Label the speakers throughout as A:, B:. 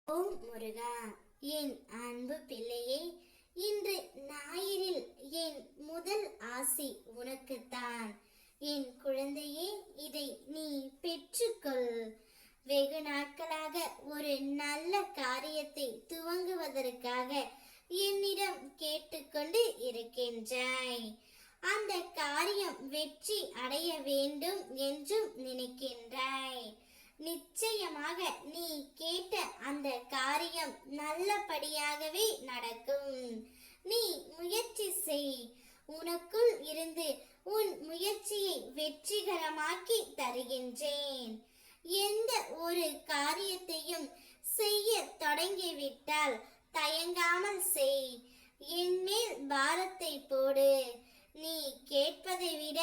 A: ஓம் முருகா, என் அன்பு பிள்ளையே, இன்று ஞாயிறில் என் முதல் ஆசி உனக்குத்தான். என் குழந்தையே, இதை நீ பெற்றுக்கொள். வெகு நாட்களாக ஒரு நல்ல காரியத்தை துவங்குவதற்காக என்னிடம் கேட்டுக்கொண்டு இருக்கின்றாய். அந்த காரியம் வெற்றி அடைய வேண்டும் என்றும் நினைக்கின்றாய். நிச்சயமாக நீ கேட்ட அந்த காரியம் நல்லபடியாகவே நடக்கும். நீ முயற்சி செய். உனக்குள் இருந்து உன் முயற்சியை வெற்றிகரமாக்கி தருகின்றேன். எந்த ஒரு காரியத்தையும் செய்ய தொடங்கிவிட்டால் தயங்காமல் செய். என் மேல் பாரத்தை போடு. நீ கேட்பதை விட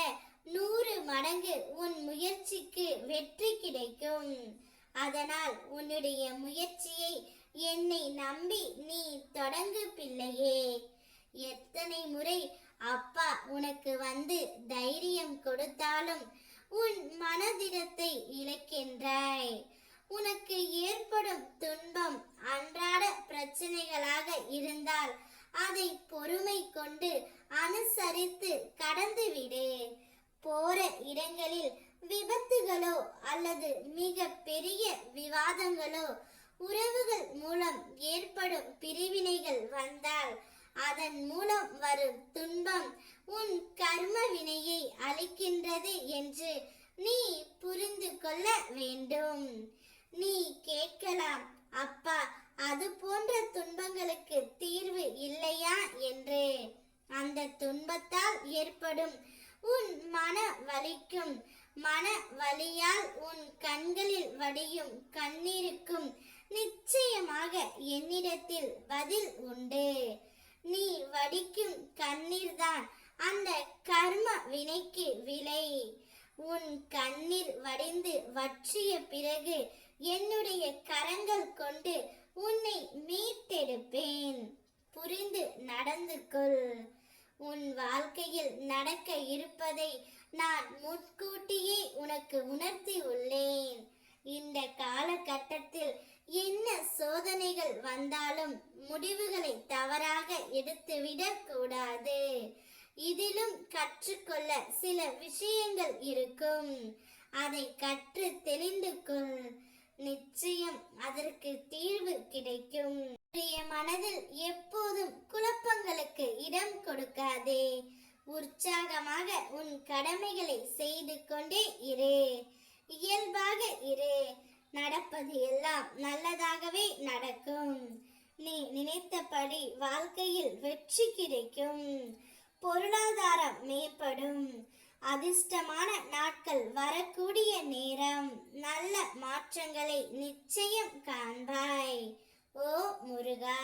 A: 100 மடங்கு உன் முயற்சிக்கு வெற்றி கிடைக்கும். அதனால் உன்னுடைய முயற்சியை என்னை நம்பி நீ தொடங்கு பிள்ளையே. எத்தனை முறை அப்பா உனக்கு வந்து தைரியம் கொடுத்தாலும் உன் மனதிடத்தை இழக்கின்றாய். உனக்கு ஏற்படும் துன்பம் அன்றாட பிரச்சனைகளாக இருந்தால் அதை பொறுமை கொண்டு அனுசரித்து கடந்து விடு. போற இடங்களில் விபத்துகளோ அல்லது மிக பெரிய விவாதங்களோ உறவுகள் மூலம் ஏற்படும் பிரிவினைகள் வந்தால் அதன் மூலம் வரும் துன்பம் உன் கர்ம வினையை அளிக்கின்றது என்று நீ புரிந்து கொள்ள வேண்டும். நீ கேட்கலாம், அப்பா, அது போன்ற துன்பங்களுக்கு தீர்வு இல்லையா என்று. அந்த துன்பத்தால் ஏற்படும் உன் மன வலிக்கும் மன வலியால் உன் கண்களில் வடியும் கண்ணீருக்கும் நிச்சயமாக என்னிடத்தில் பதில் உண்டு. நீ வடிக்கும் கண்ணீர்தான் அந்த கர்ம வினைக்கு விலை. உன் கண்ணீர் வடிந்து வற்றிய பிறகு என்னுடைய கரங்கள் கொண்டு உன்னை மீட்டெடுப்பேன். புரிந்து நடந்து கொள். உன் வாழ்க்கையில் நடக்க இருப்பதை நான் முன்கூட்டியே உனக்கு உணர்த்தி உள்ளேன். இந்த காலகட்டத்தில் என்ன சோதனைகள் வந்தாலும் முடிவுகளை தவறாக எடுத்துவிடக் கூடாது. இதிலும் கற்றுக்கொள்ள சில விஷயங்கள் இருக்கும். அதை கற்று தெளிந்து கொள். நிச்சயம் அதற்கு தீர்வு கிடைக்கும். மனதில் எப்போதும் குழப்பங்களுக்கு இடம் கொடுக்காதே. உற்சாகமாக உன் கடமைகளை செய்து கொண்டே இரு. இயல்பாக இரு. நடப்பது எல்லாம் நல்லதாகவே நடக்கும். நீ நினைத்தபடி வாழ்க்கையில் வெற்றி கிடைக்கும். பொருளாதாரம் மேம்படும். அதிர்ஷ்டமான நாட்கள் வரக்கூடிய நேரம். நல்ல மாற்றங்களை நிச்சயம் காண்பாய். ஓ முருகா.